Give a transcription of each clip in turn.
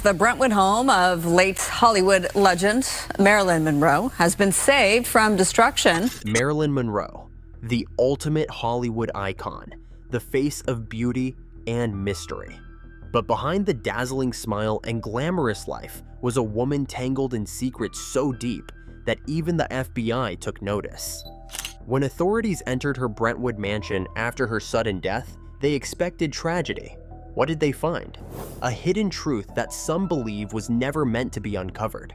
The Brentwood home of late Hollywood legend Marilyn Monroe has been saved from destruction. Marilyn Monroe, the ultimate Hollywood icon, the face of beauty and mystery. But behind the dazzling smile and glamorous life was a woman tangled in secrets so deep that even the FBI took notice. When authorities entered her Brentwood mansion after her sudden death, they expected tragedy. What did they find? A hidden truth that some believe was never meant to be uncovered.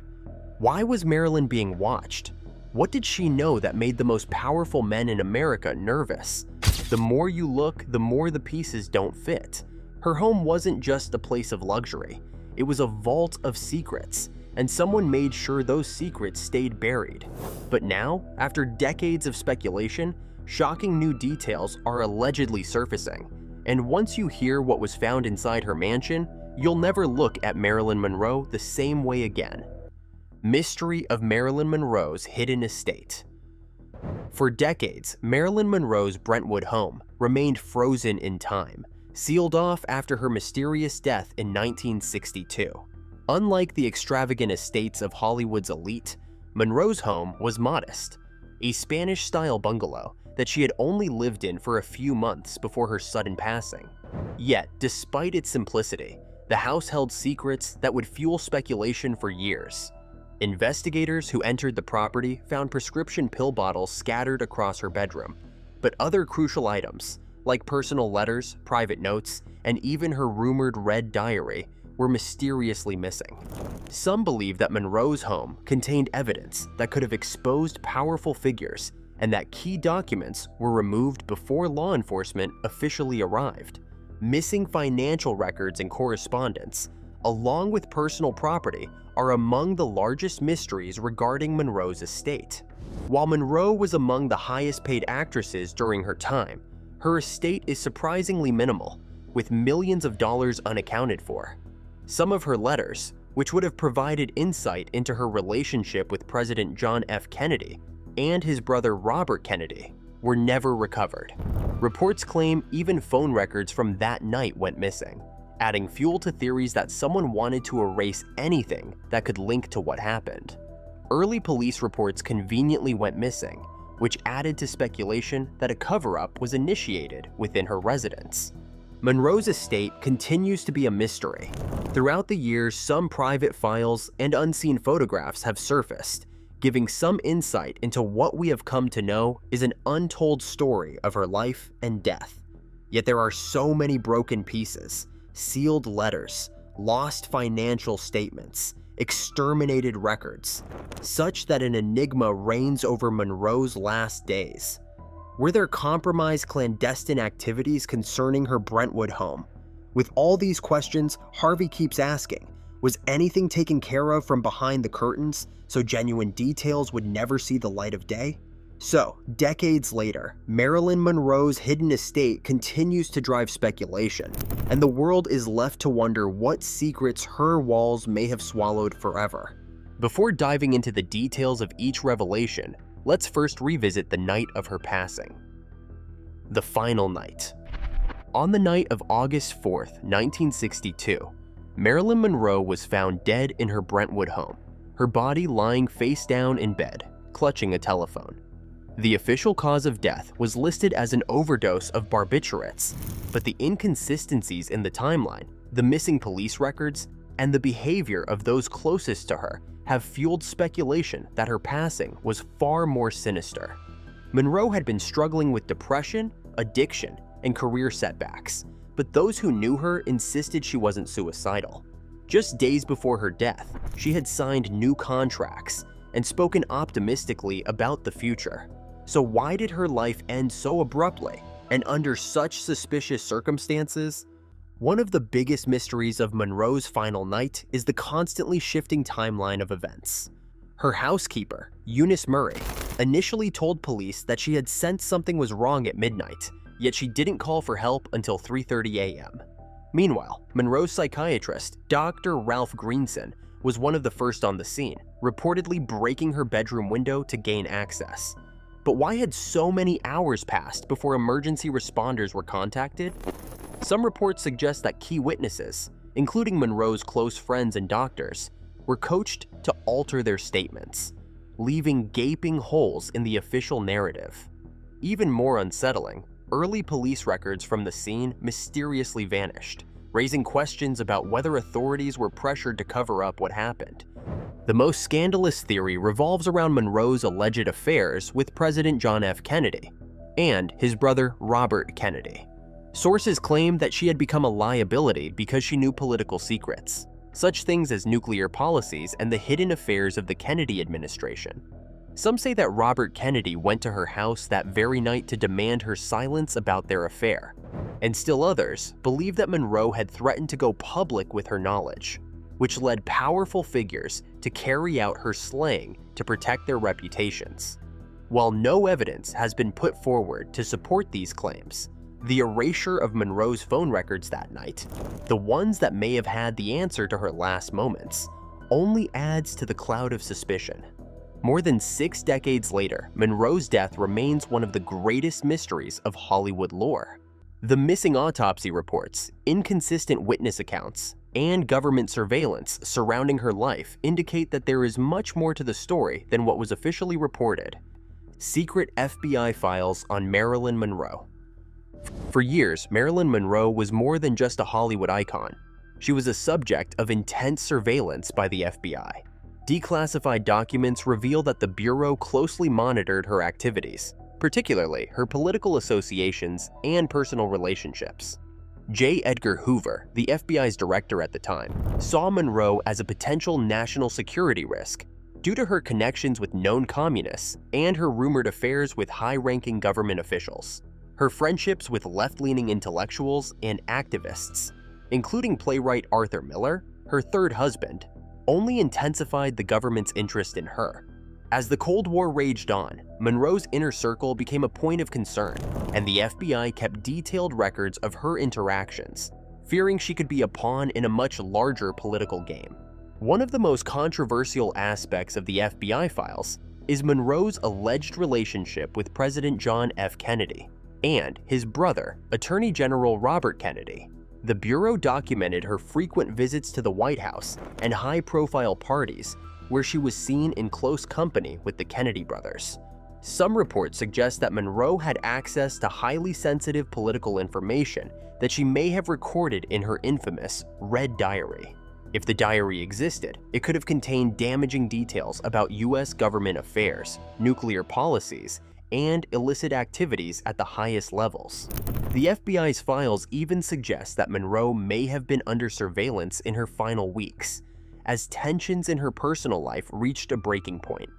Why was Marilyn being watched? What did she know that made the most powerful men in America nervous? The more you look, the more the pieces don't fit. Her home wasn't just a place of luxury. It was a vault of secrets, and someone made sure those secrets stayed buried. But now, after decades of speculation, shocking new details are allegedly surfacing. And once you hear what was found inside her mansion, you'll never look at Marilyn Monroe the same way again. Mystery of Marilyn Monroe's hidden estate. For decades, Marilyn Monroe's Brentwood home remained frozen in time, sealed off after her mysterious death in 1962. Unlike the extravagant estates of Hollywood's elite, Monroe's home was modest, a Spanish-style bungalow that she had only lived in for a few months before her sudden passing. Yet, despite its simplicity, the house held secrets that would fuel speculation for years. Investigators who entered the property found prescription pill bottles scattered across her bedroom, but other crucial items, like personal letters, private notes, and even her rumored red diary, were mysteriously missing. Some believe that Monroe's home contained evidence that could have exposed powerful figures and that key documents were removed before law enforcement officially arrived. Missing financial records and correspondence, along with personal property, are among the largest mysteries regarding Monroe's estate. While Monroe was among the highest-paid actresses during her time, her estate is surprisingly minimal, with millions of dollars unaccounted for. Some of her letters, which would have provided insight into her relationship with President John F. Kennedy and his brother Robert Kennedy, were never recovered. Reports claim even phone records from that night went missing, adding fuel to theories that someone wanted to erase anything that could link to what happened. Early police reports conveniently went missing, which added to speculation that a cover-up was initiated within her residence. Monroe's estate continues to be a mystery. Throughout the years, some private files and unseen photographs have surfaced, giving some insight into what we have come to know is an untold story of her life and death. Yet there are so many broken pieces, sealed letters, lost financial statements, exterminated records, such that an enigma reigns over Monroe's last days. Were there compromised clandestine activities concerning her Brentwood home? With all these questions, Harvey keeps asking, was anything taken care of from behind the curtains so genuine details would never see the light of day? So, decades later, Marilyn Monroe's hidden estate continues to drive speculation, and the world is left to wonder what secrets her walls may have swallowed forever. Before diving into the details of each revelation, let's first revisit the night of her passing. The final night. On the night of August 4th, 1962, Marilyn Monroe was found dead in her Brentwood home, her body lying face down in bed, clutching a telephone. The official cause of death was listed as an overdose of barbiturates, but the inconsistencies in the timeline, the missing police records, and the behavior of those closest to her have fueled speculation that her passing was far more sinister. Monroe had been struggling with depression, addiction, and career setbacks, but those who knew her insisted she wasn't suicidal. Just days before her death, she had signed new contracts and spoken optimistically about the future. So why did her life end so abruptly and under such suspicious circumstances? One of the biggest mysteries of Monroe's final night is the constantly shifting timeline of events. Her housekeeper, Eunice Murray, initially told police that she had sensed something was wrong at midnight, yet she didn't call for help until 3:30 a.m. Meanwhile, Monroe's psychiatrist, Dr. Ralph Greenson, was one of the first on the scene, reportedly breaking her bedroom window to gain access. But why had so many hours passed before emergency responders were contacted? Some reports suggest that key witnesses, including Monroe's close friends and doctors, were coached to alter their statements, leaving gaping holes in the official narrative. Even more unsettling, early police records from the scene mysteriously vanished, raising questions about whether authorities were pressured to cover up what happened. The most scandalous theory revolves around Monroe's alleged affairs with President John F. Kennedy and his brother Robert Kennedy. Sources claim that she had become a liability because she knew political secrets, such things as nuclear policies and the hidden affairs of the Kennedy administration. Some say that Robert Kennedy went to her house that very night to demand her silence about their affair, and still others believe that Monroe had threatened to go public with her knowledge, which led powerful figures to carry out her slaying to protect their reputations. While no evidence has been put forward to support these claims, the erasure of Monroe's phone records that night, the ones that may have had the answer to her last moments, only adds to the cloud of suspicion. More than 6 decades later, Monroe's death remains one of the greatest mysteries of Hollywood lore. The missing autopsy reports, inconsistent witness accounts, and government surveillance surrounding her life indicate that there is much more to the story than what was officially reported. Secret FBI files on Marilyn Monroe. For years, Marilyn Monroe was more than just a Hollywood icon. She was a subject of intense surveillance by the FBI. Declassified documents reveal that the Bureau closely monitored her activities, particularly her political associations and personal relationships. J. Edgar Hoover, the FBI's director at the time, saw Monroe as a potential national security risk due to her connections with known communists and her rumored affairs with high-ranking government officials. Her friendships with left-leaning intellectuals and activists, including playwright Arthur Miller, her third husband, only intensified the government's interest in her. As the Cold War raged on, Monroe's inner circle became a point of concern, and the FBI kept detailed records of her interactions, fearing she could be a pawn in a much larger political game. One of the most controversial aspects of the FBI files is Monroe's alleged relationship with President John F. Kennedy and his brother, Attorney General Robert Kennedy. The Bureau documented her frequent visits to the White House and high-profile parties where she was seen in close company with the Kennedy brothers. Some reports suggest that Monroe had access to highly sensitive political information that she may have recorded in her infamous Red Diary. If the diary existed, it could have contained damaging details about US government affairs, nuclear policies, and illicit activities at the highest levels. The FBI's files even suggest that Monroe may have been under surveillance in her final weeks, as tensions in her personal life reached a breaking point.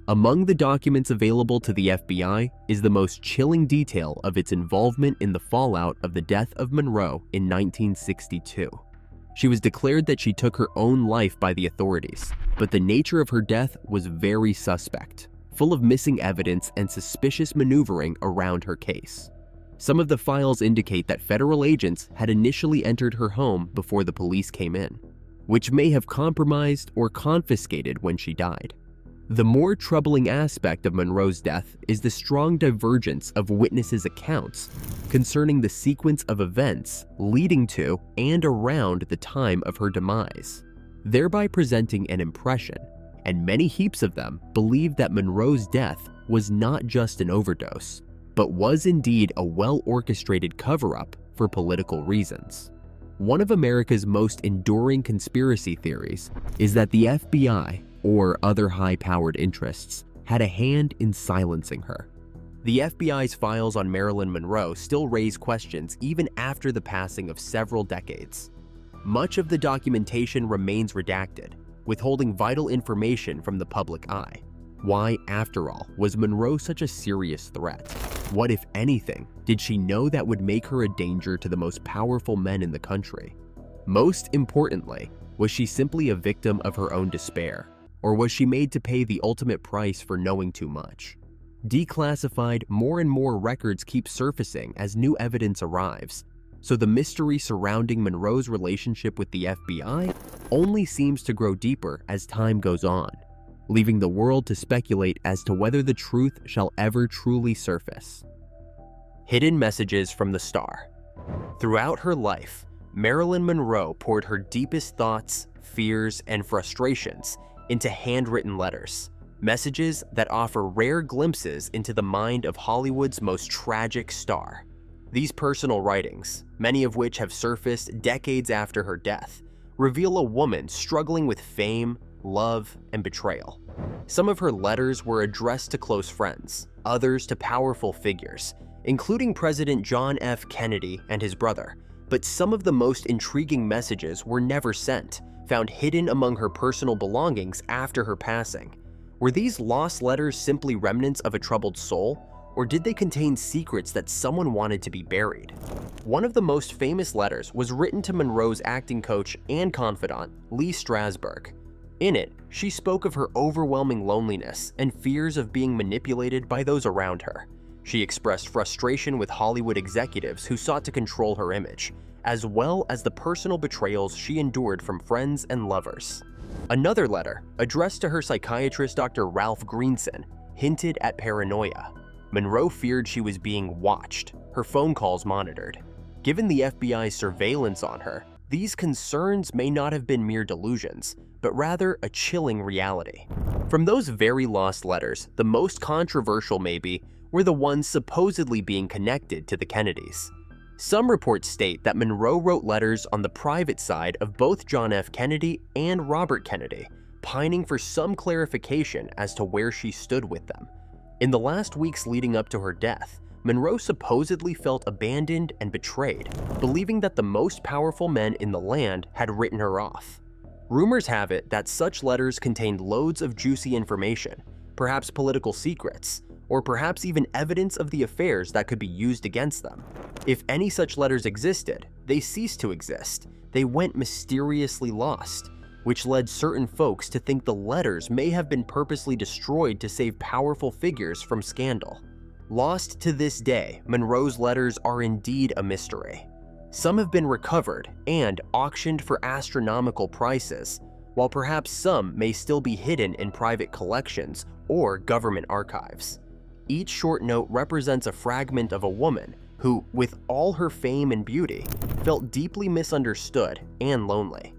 Among the documents available to the FBI is the most chilling detail of its involvement in the fallout of the death of Monroe in 1962. She was declared that she took her own life by the authorities, but the nature of her death was very suspect, full of missing evidence and suspicious maneuvering around her case. Some of the files indicate that federal agents had initially entered her home before the police came in, which may have compromised or confiscated when she died. The more troubling aspect of Monroe's death is the strong divergence of witnesses' accounts concerning the sequence of events leading to and around the time of her demise, thereby presenting an impression, and many heaps of them believe that Monroe's death was not just an overdose, but was indeed a well-orchestrated cover-up for political reasons. One of America's most enduring conspiracy theories is that the FBI or other high-powered interests had a hand in silencing her. The FBI's files on Marilyn Monroe still raise questions even after the passing of several decades. Much of the documentation remains redacted, withholding vital information from the public eye. Why, after all, was Monroe such a serious threat? What, if anything, did she know that would make her a danger to the most powerful men in the country? Most importantly, was she simply a victim of her own despair? Or was she made to pay the ultimate price for knowing too much? Declassified, more and more records keep surfacing as new evidence arrives, so the mystery surrounding Monroe's relationship with the FBI only seems to grow deeper as time goes on, leaving the world to speculate as to whether the truth shall ever truly surface. Hidden messages from the star. Throughout her life, Marilyn Monroe poured her deepest thoughts, fears, and frustrations into handwritten letters, messages that offer rare glimpses into the mind of Hollywood's most tragic star. These personal writings, many of which have surfaced decades after her death, reveal a woman struggling with fame, love, and betrayal. Some of her letters were addressed to close friends, others to powerful figures, including President John F. Kennedy and his brother. But some of the most intriguing messages were never sent, found hidden among her personal belongings after her passing. Were these lost letters simply remnants of a troubled soul, or did they contain secrets that someone wanted to be buried? One of the most famous letters was written to Monroe's acting coach and confidant, Lee Strasberg. In it, she spoke of her overwhelming loneliness and fears of being manipulated by those around her. She expressed frustration with Hollywood executives who sought to control her image, as well as the personal betrayals she endured from friends and lovers. Another letter, addressed to her psychiatrist Dr. Ralph Greenson, hinted at paranoia. Monroe feared she was being watched, her phone calls monitored. Given the FBI's surveillance on her, these concerns may not have been mere delusions, but rather a chilling reality. From those very lost letters, the most controversial maybe were the ones supposedly being connected to the Kennedys. Some reports state that Monroe wrote letters on the private side of both John F. Kennedy and Robert Kennedy, pining for some clarification as to where she stood with them. In the last weeks leading up to her death, Monroe supposedly felt abandoned and betrayed, believing that the most powerful men in the land had written her off. Rumors have it that such letters contained loads of juicy information, perhaps political secrets, or perhaps even evidence of the affairs that could be used against them. If any such letters existed, they ceased to exist. They went mysteriously lost, which led certain folks to think the letters may have been purposely destroyed to save powerful figures from scandal. Lost to this day, Monroe's letters are indeed a mystery. Some have been recovered and auctioned for astronomical prices, while perhaps some may still be hidden in private collections or government archives. Each short note represents a fragment of a woman who, with all her fame and beauty, felt deeply misunderstood and lonely.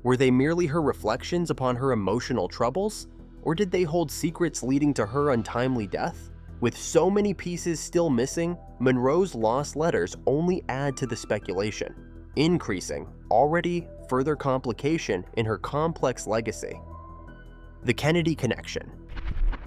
Were they merely her reflections upon her emotional troubles, or did they hold secrets leading to her untimely death? With so many pieces still missing, Monroe's lost letters only add to the speculation, increasing already further complication in her complex legacy. The Kennedy connection.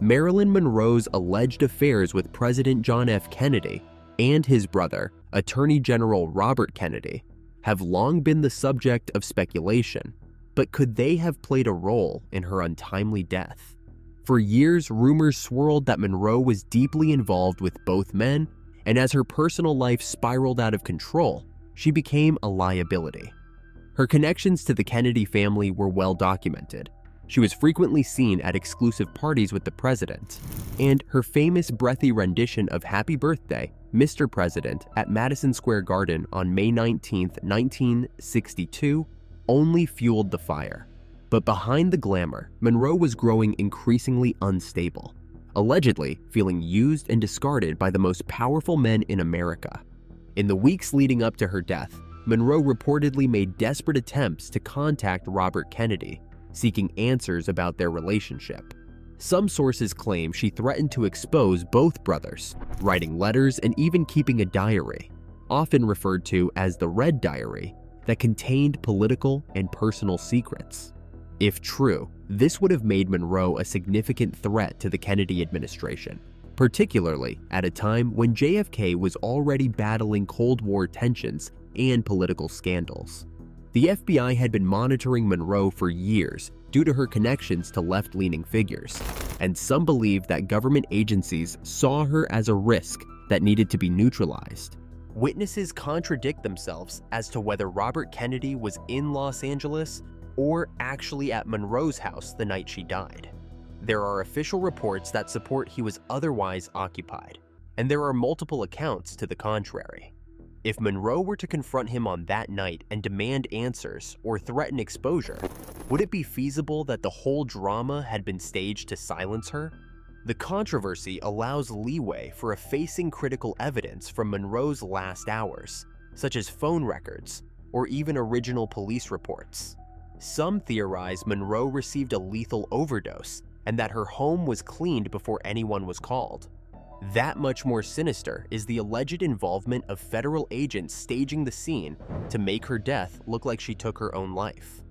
Marilyn Monroe's alleged affairs with President John F. Kennedy and his brother, Attorney General Robert Kennedy, have long been the subject of speculation, but could they have played a role in her untimely death? For years, rumors swirled that Monroe was deeply involved with both men, and as her personal life spiraled out of control, she became a liability. Her connections to the Kennedy family were well documented. She was frequently seen at exclusive parties with the president, and her famous breathy rendition of Happy Birthday, Mr. President at Madison Square Garden on May 19, 1962, only fueled the fire. But behind the glamour, Monroe was growing increasingly unstable, allegedly feeling used and discarded by the most powerful men in America. In the weeks leading up to her death, Monroe reportedly made desperate attempts to contact Robert Kennedy, seeking answers about their relationship. Some sources claim she threatened to expose both brothers, writing letters and even keeping a diary, often referred to as the Red Diary, that contained political and personal secrets. If true, this would have made Monroe a significant threat to the Kennedy administration, particularly at a time when JFK was already battling Cold War tensions and political scandals. The FBI had been monitoring Monroe for years due to her connections to left-leaning figures, and some believe that government agencies saw her as a risk that needed to be neutralized. Witnesses contradict themselves as to whether Robert Kennedy was in Los Angeles or actually at Monroe's house the night she died. There are official reports that support he was otherwise occupied, and there are multiple accounts to the contrary. If Monroe were to confront him on that night and demand answers or threaten exposure, would it be feasible that the whole drama had been staged to silence her? The controversy allows leeway for effacing critical evidence from Monroe's last hours, such as phone records, or even original police reports. Some theorize Monroe received a lethal overdose and that her home was cleaned before anyone was called. That much more sinister is the alleged involvement of federal agents staging the scene to make her death look like she took her own life.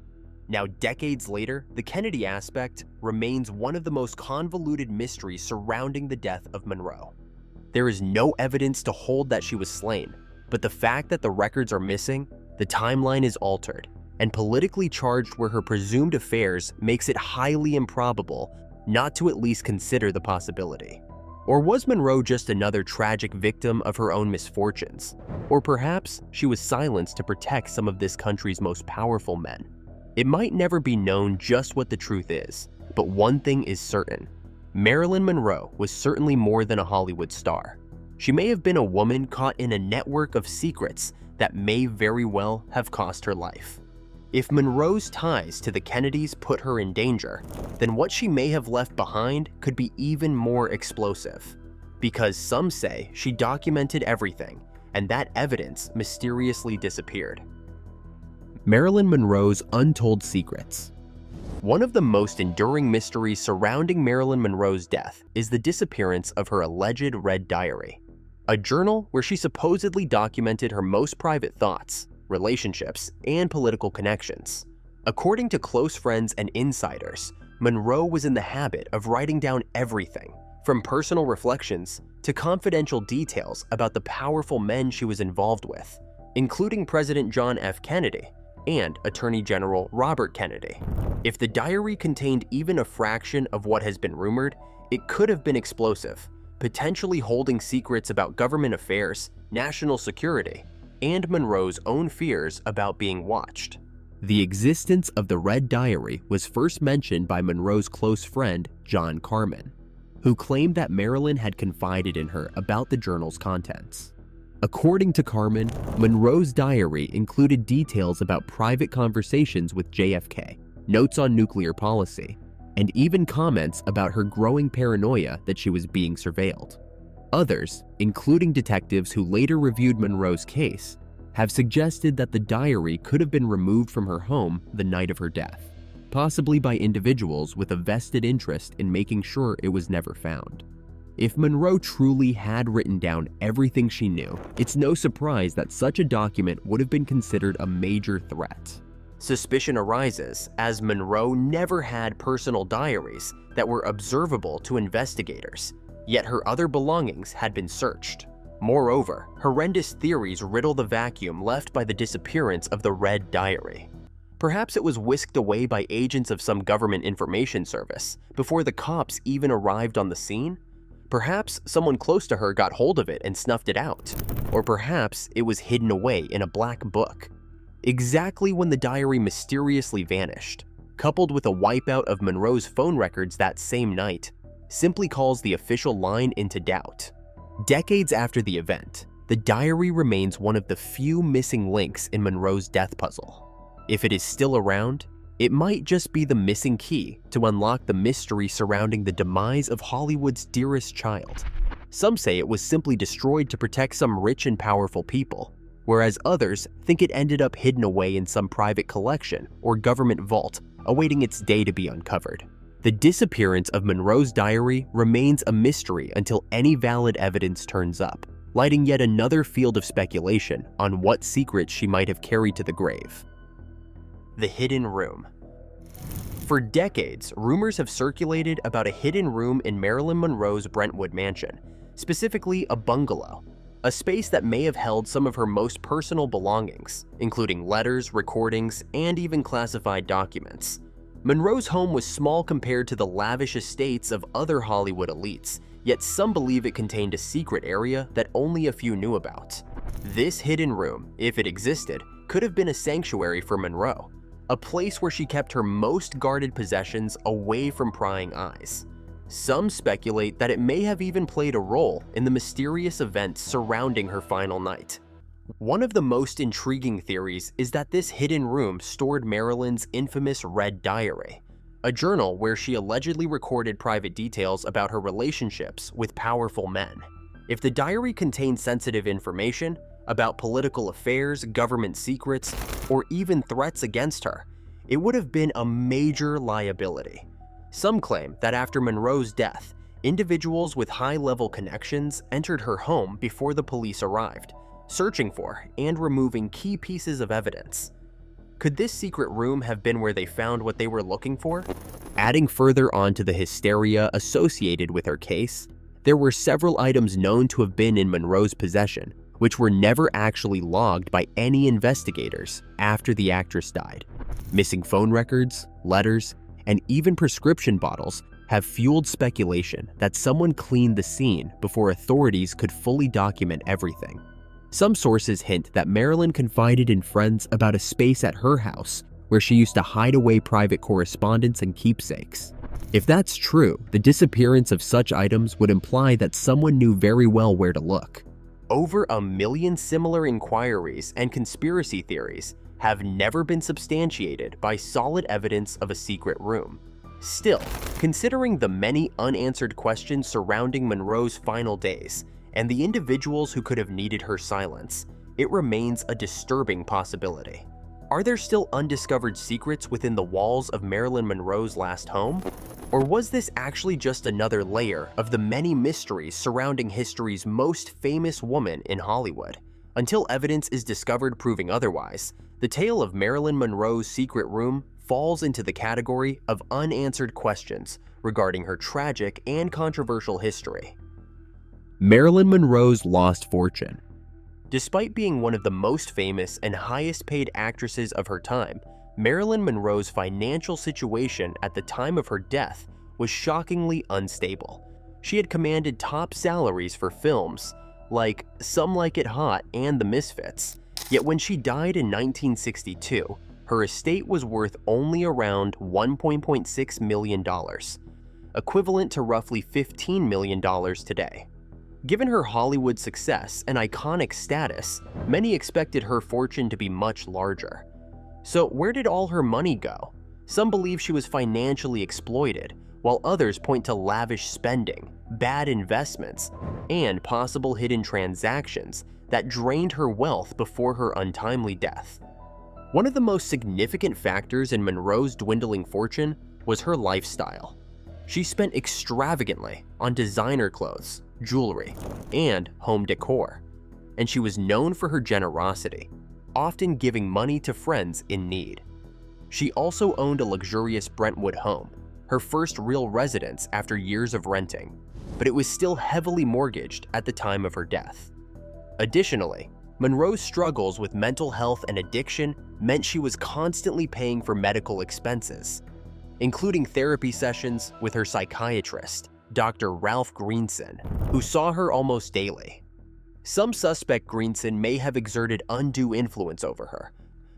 Now, decades later, the Kennedy aspect remains one of the most convoluted mysteries surrounding the death of Monroe. There is no evidence to hold that she was slain, but the fact that the records are missing, the timeline is altered, and politically charged were her presumed affairs makes it highly improbable not to at least consider the possibility. Or was Monroe just another tragic victim of her own misfortunes? Or perhaps she was silenced to protect some of this country's most powerful men? It might never be known just what the truth is, but one thing is certain. Marilyn Monroe was certainly more than a Hollywood star. She may have been a woman caught in a network of secrets that may very well have cost her life. If Monroe's ties to the Kennedys put her in danger, then what she may have left behind could be even more explosive. Because some say she documented everything, and that evidence mysteriously disappeared. Marilyn Monroe's untold secrets. One of the most enduring mysteries surrounding Marilyn Monroe's death is the disappearance of her alleged red diary, a journal where she supposedly documented her most private thoughts, relationships, and political connections. According to close friends and insiders, Monroe was in the habit of writing down everything, from personal reflections to confidential details about the powerful men she was involved with, including President John F. Kennedy and Attorney General Robert Kennedy. If the diary contained even a fraction of what has been rumored, it could have been explosive, potentially holding secrets about government affairs, national security, and Monroe's own fears about being watched. The existence of the Red Diary was first mentioned by Monroe's close friend, John Carmen, who claimed that Marilyn had confided in her about the journal's contents. According to Carmen, Monroe's diary included details about private conversations with JFK, notes on nuclear policy, and even comments about her growing paranoia that she was being surveilled. Others, including detectives who later reviewed Monroe's case, have suggested that the diary could have been removed from her home the night of her death, possibly by individuals with a vested interest in making sure it was never found. If Monroe truly had written down everything she knew, it's no surprise that such a document would have been considered a major threat. Suspicion arises as Monroe never had personal diaries that were observable to investigators, yet her other belongings had been searched. Moreover, horrendous theories riddle the vacuum left by the disappearance of the Red Diary. Perhaps it was whisked away by agents of some government information service before the cops even arrived on the scene? Perhaps someone close to her got hold of it and snuffed it out. Or perhaps it was hidden away in a black book. Exactly when the diary mysteriously vanished, coupled with a wipeout of Monroe's phone records that same night, simply calls the official line into doubt. Decades after the event, the diary remains one of the few missing links in Monroe's death puzzle. If it is still around, it might just be the missing key to unlock the mystery surrounding the demise of Hollywood's dearest child. Some say it was simply destroyed to protect some rich and powerful people, whereas others think it ended up hidden away in some private collection or government vault, awaiting its day to be uncovered. The disappearance of Monroe's diary remains a mystery until any valid evidence turns up, lighting yet another field of speculation on what secrets she might have carried to the grave. The hidden room. For decades, rumors have circulated about a hidden room in Marilyn Monroe's Brentwood mansion, specifically a bungalow, a space that may have held some of her most personal belongings, including letters, recordings, and even classified documents. Monroe's home was small compared to the lavish estates of other Hollywood elites, yet some believe it contained a secret area that only a few knew about. This hidden room, if it existed, could have been a sanctuary for Monroe, a place where she kept her most guarded possessions away from prying eyes. Some speculate that it may have even played a role in the mysterious events surrounding her final night. One of the most intriguing theories is that this hidden room stored Marilyn's infamous Red Diary, a journal where she allegedly recorded private details about her relationships with powerful men. If the diary contained sensitive information, about political affairs, government secrets, or even threats against her, it would have been a major liability. Some claim that after Monroe's death, individuals with high-level connections entered her home before the police arrived, searching for and removing key pieces of evidence. Could this secret room have been where they found what they were looking for? Adding further onto the hysteria associated with her case, there were several items known to have been in Monroe's possession, which were never actually logged by any investigators after the actress died. Missing phone records, letters, and even prescription bottles have fueled speculation that someone cleaned the scene before authorities could fully document everything. Some sources hint that Marilyn confided in friends about a space at her house where she used to hide away private correspondence and keepsakes. If that's true, the disappearance of such items would imply that someone knew very well where to look. Over 1 million similar inquiries and conspiracy theories have never been substantiated by solid evidence of a secret room. Still, considering the many unanswered questions surrounding Monroe's final days and the individuals who could have needed her silence, it remains a disturbing possibility. Are there still undiscovered secrets within the walls of Marilyn Monroe's last home? Or was this actually just another layer of the many mysteries surrounding history's most famous woman in Hollywood? Until evidence is discovered proving otherwise, the tale of Marilyn Monroe's secret room falls into the category of unanswered questions regarding her tragic and controversial history. Marilyn Monroe's lost fortune. Despite being one of the most famous and highest-paid actresses of her time, Marilyn Monroe's financial situation at the time of her death was shockingly unstable. She had commanded top salaries for films like Some Like It Hot and The Misfits, yet when she died in 1962, her estate was worth only around $1.6 million, equivalent to roughly $15 million today. Given her Hollywood success and iconic status, many expected her fortune to be much larger. So where did all her money go? Some believe she was financially exploited, while others point to lavish spending, bad investments, and possible hidden transactions that drained her wealth before her untimely death. One of the most significant factors in Monroe's dwindling fortune was her lifestyle. She spent extravagantly on designer clothes, jewelry, and home decor, and she was known for her generosity, often giving money to friends in need. She also owned a luxurious Brentwood home, her first real residence after years of renting, but it was still heavily mortgaged at the time of her death. Additionally, Monroe's struggles with mental health and addiction meant she was constantly paying for medical expenses, including therapy sessions with her psychiatrist, Dr. Ralph Greenson, who saw her almost daily. Some suspect Greenson may have exerted undue influence over her,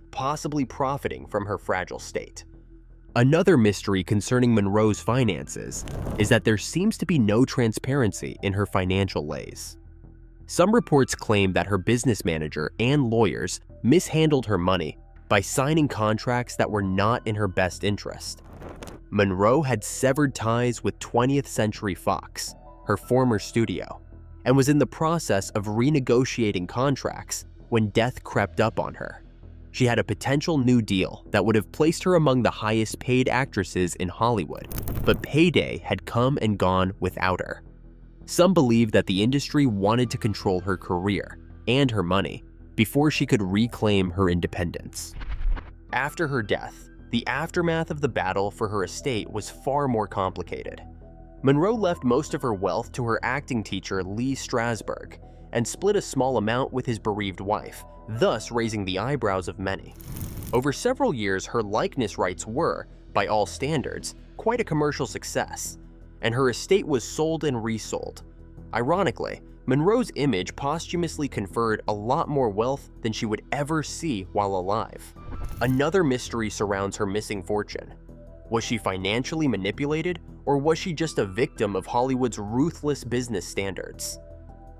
possibly profiting from her fragile state. Another mystery concerning Monroe's finances is that there seems to be no transparency in her financial lays. Some reports claim that her business manager and lawyers mishandled her money by signing contracts that were not in her best interest. Monroe had severed ties with 20th Century Fox, her former studio, and was in the process of renegotiating contracts when death crept up on her. She had a potential new deal that would have placed her among the highest paid actresses in Hollywood, but payday had come and gone without her. Some believe that the industry wanted to control her career and her money before she could reclaim her independence. After her death, the aftermath of the battle for her estate was far more complicated. Monroe left most of her wealth to her acting teacher Lee Strasberg and split a small amount with his bereaved wife, thus raising the eyebrows of many. Over several years, her likeness rights were, by all standards, quite a commercial success, and her estate was sold and resold. Ironically, Monroe's image posthumously conferred a lot more wealth than she would ever see while alive. Another mystery surrounds her missing fortune. Was she financially manipulated, or was she just a victim of Hollywood's ruthless business standards?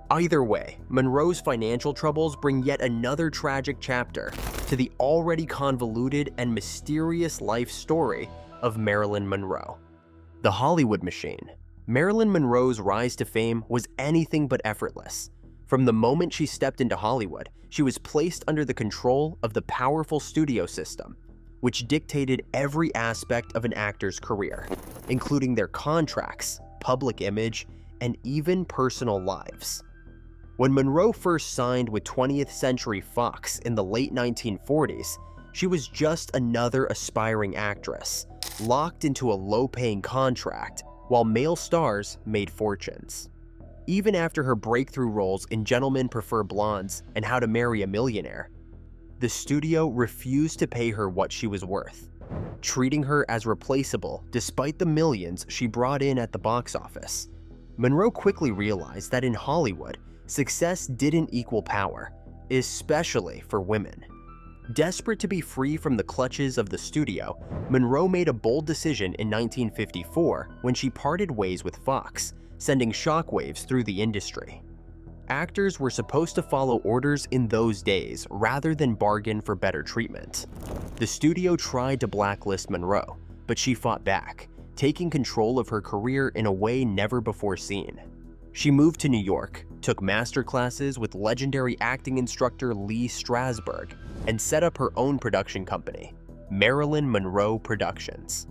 Either way, Monroe's financial troubles bring yet another tragic chapter to the already convoluted and mysterious life story of Marilyn Monroe. The Hollywood machine. Marilyn Monroe's rise to fame was anything but effortless. From the moment she stepped into Hollywood, she was placed under the control of the powerful studio system, which dictated every aspect of an actor's career, including their contracts, public image, and even personal lives. When Monroe first signed with 20th Century Fox in the late 1940s, she was just another aspiring actress, locked into a low-paying contract while male stars made fortunes. Even after her breakthrough roles in Gentlemen Prefer Blondes and How to Marry a Millionaire, the studio refused to pay her what she was worth, treating her as replaceable despite the millions she brought in at the box office. Monroe quickly realized that in Hollywood, success didn't equal power, especially for women. Desperate to be free from the clutches of the studio, Monroe made a bold decision in 1954 when she parted ways with Fox, sending shockwaves through the industry. Actors were supposed to follow orders in those days rather than bargain for better treatment. The studio tried to blacklist Monroe, but she fought back, taking control of her career in a way never before seen. She moved to New York, took master classes with legendary acting instructor Lee Strasberg, and set up her own production company, Marilyn Monroe Productions.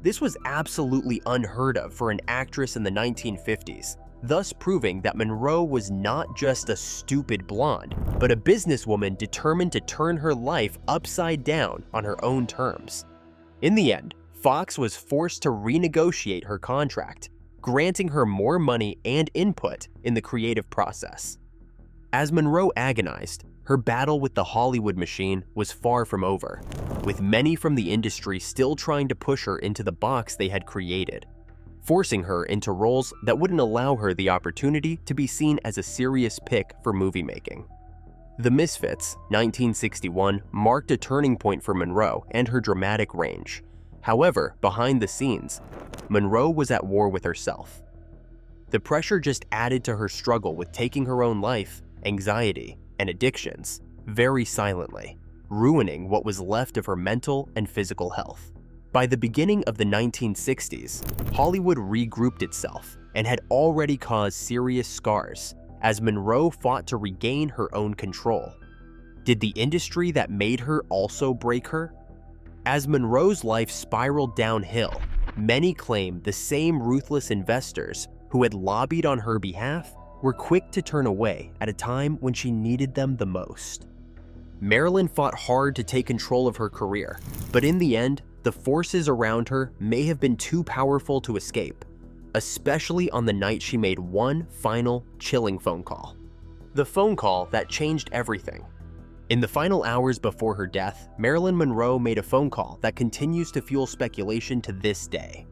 This was absolutely unheard of for an actress in the 1950s, thus proving that Monroe was not just a stupid blonde, but a businesswoman determined to turn her life upside down on her own terms. In the end, Fox was forced to renegotiate her contract, granting her more money and input in the creative process. As Monroe agonized, her battle with the Hollywood machine was far from over, with many from the industry still trying to push her into the box they had created, forcing her into roles that wouldn't allow her the opportunity to be seen as a serious pick for movie making. The Misfits, 1961, marked a turning point for Monroe and her dramatic range. However, behind the scenes, Monroe was at war with herself. The pressure just added to her struggle with taking her own life, anxiety, and addictions very silently, ruining what was left of her mental and physical health. By the beginning of the 1960s, Hollywood regrouped itself and had already caused serious scars as Monroe fought to regain her own control. Did the industry that made her also break her? As Monroe's life spiraled downhill, many claim the same ruthless investors who had lobbied on her behalf were quick to turn away at a time when she needed them the most. Marilyn fought hard to take control of her career, but in the end, the forces around her may have been too powerful to escape, especially on the night she made one final, chilling phone call. The phone call that changed everything. In the final hours before her death, Marilyn Monroe made a phone call that continues to fuel speculation to this day.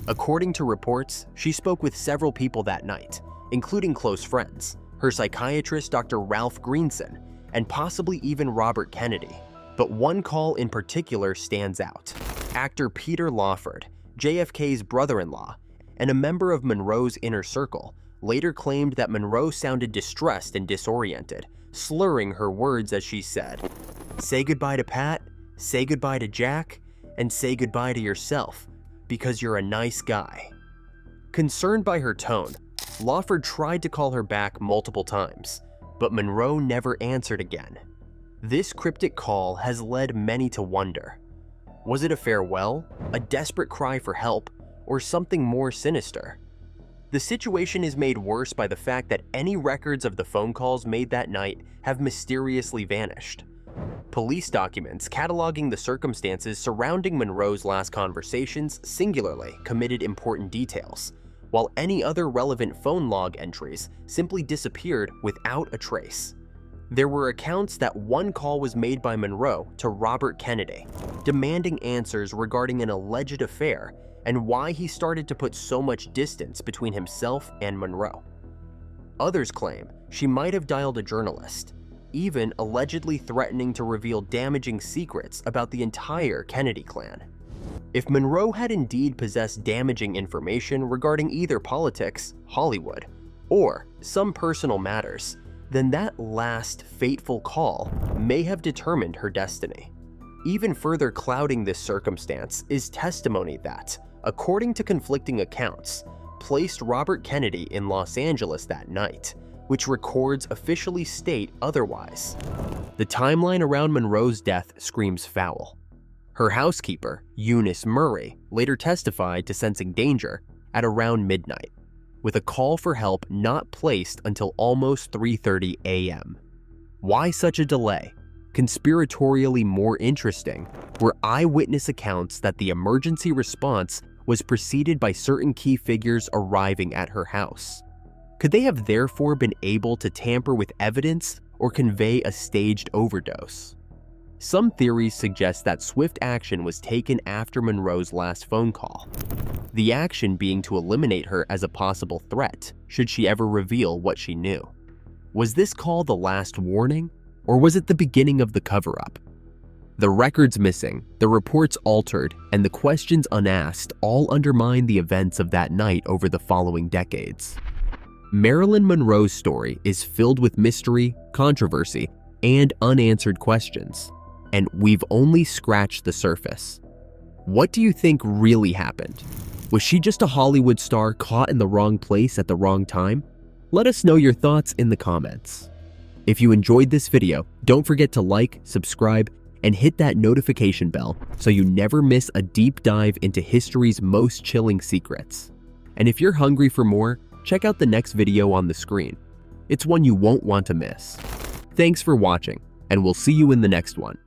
According to reports, she spoke with several people that night, including close friends, her psychiatrist Dr. Ralph Greenson, and possibly even Robert Kennedy. But one call in particular stands out. Actor Peter Lawford, JFK's brother-in-law, and a member of Monroe's inner circle, later claimed that Monroe sounded distressed and disoriented, slurring her words as she said, "Say goodbye to Pat, say goodbye to Jack, and say goodbye to yourself, because you're a nice guy." Concerned by her tone, Lawford tried to call her back multiple times, but Monroe never answered again. This cryptic call has led many to wonder. Was it a farewell, a desperate cry for help, or something more sinister? The situation is made worse by the fact that any records of the phone calls made that night have mysteriously vanished. Police documents cataloging the circumstances surrounding Monroe's last conversations singularly committed important details, while any other relevant phone log entries simply disappeared without a trace. There were accounts that one call was made by Monroe to Robert Kennedy, demanding answers regarding an alleged affair and why he started to put so much distance between himself and Monroe. Others claim she might have dialed a journalist, even allegedly threatening to reveal damaging secrets about the entire Kennedy clan. If Monroe had indeed possessed damaging information regarding either politics, Hollywood, or some personal matters, then that last fateful call may have determined her destiny. Even further clouding this circumstance is testimony that, according to conflicting accounts, placed Robert Kennedy in Los Angeles that night, which records officially state otherwise. The timeline around Monroe's death screams foul. Her housekeeper, Eunice Murray, later testified to sensing danger at around midnight, with a call for help not placed until almost 3:30 a.m. Why such a delay? Conspiratorially more interesting were eyewitness accounts that the emergency response was preceded by certain key figures arriving at her house. Could they have therefore been able to tamper with evidence or convey a staged overdose? Some theories suggest that swift action was taken after Monroe's last phone call, the action being to eliminate her as a possible threat should she ever reveal what she knew. Was this call the last warning, or was it the beginning of the cover-up? The records missing, the reports altered, and the questions unasked all undermine the events of that night over the following decades. Marilyn Monroe's story is filled with mystery, controversy, and unanswered questions, and we've only scratched the surface. What do you think really happened? Was she just a Hollywood star caught in the wrong place at the wrong time? Let us know your thoughts in the comments. If you enjoyed this video, don't forget to like, subscribe, and hit that notification bell so you never miss a deep dive into history's most chilling secrets. And if you're hungry for more, check out the next video on the screen. It's one you won't want to miss. Thanks for watching, and we'll see you in the next one.